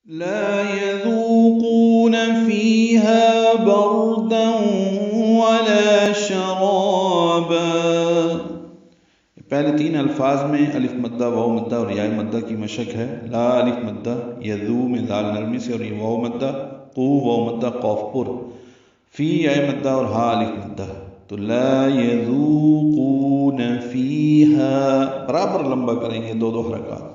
لا يذوقون فيها بردا ولا شرابا۔ پہلے تین الفاظ میں الف مدہ واو مدہ اور یا مدہ کی مشق ہے۔ لا الف مدہ، یذو میں دال نرمی سے اور یہ واو مدہ، قو واو مدہ قاف پر، فی یا مدہ اور ہا الف مدہ۔ تو لا یذوقون فیہا برابر لمبا کریں گے دو حرکات۔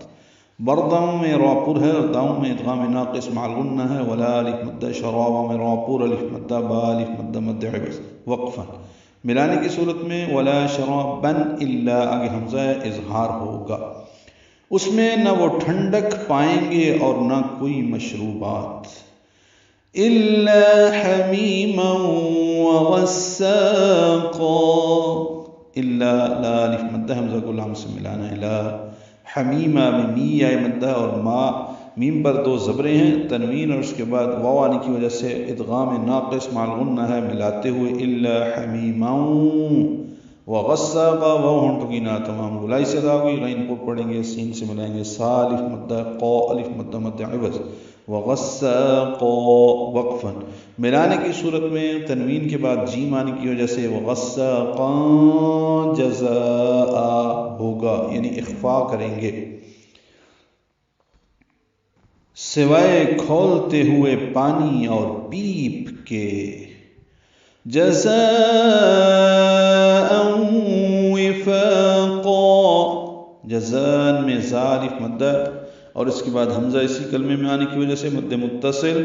بردم میں را پر ہے اور داؤں میں ادغام ناقص مع الغنہ ہے۔ ولا الف مدہ، شرابا میں را پر الف مدہ با الف مدہ مد عوض وقفا۔ ملانے کی صورت میں ولا شرابا الا آگے حمزہ اظہار ہوگا، اس میں نہ وہ ٹھنڈک پائیں گے اور نہ کوئی مشروبات۔ الا حمیما وغساقا، الا لا الف مدہ حمزہ کو لام سے ملانا ہے۔ لا حمیمہ میں می یا مدہ اور ما میم پر دو زبریں ہیں، تنوین اور اس کے بعد واو آنے کی وجہ سے ادغام ناقص مع الغنہ ہے ملاتے ہوئے۔ الا حمیما وغساقا، واو ہونٹوں کی نا تمام گلائی سے ادا ہوگی، غین پر پڑھیں گے، سین سے ملائیں گے، سا الف مدہ قا الف مدہ مد عوض وغساقا وقفا۔ ملانے کی صورت میں تنوین کے بعد جیم آنے کی وجہ سے وغساقا جزاء ہوگا، یعنی اخفا کریں گے، سوائے کھولتے ہوئے پانی اور پیپ کے۔ جزاء وفاقا، جزان میں زا الف مدہ اور اس کے بعد حمزہ اسی کلمے میں آنے کی وجہ سے مد متصل،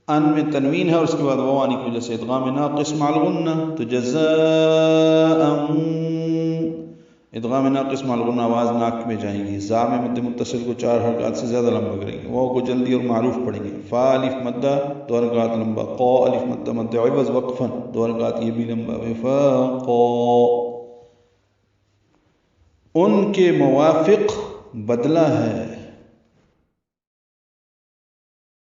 ان میں تنوین ہے اور اس کے بعد واو آنے کی وجہ سے ادغام ناقص مع الغنہ، تو جزاء ادغام ناقص مع الغنہ آواز ناک میں جائیں گی۔ زا میں مد متصل کو 4 حرکات سے زیادہ لمبا کریں گے، واو کو جلدی اور معروف پڑھیں گے۔ فا الف مدہ 2 حرکات لمبا، قا الف مدہ مد عوض وقفا 2 حرکات یہ بھی لمبا۔ وفاقا ان کے موافق بدلہ ہے۔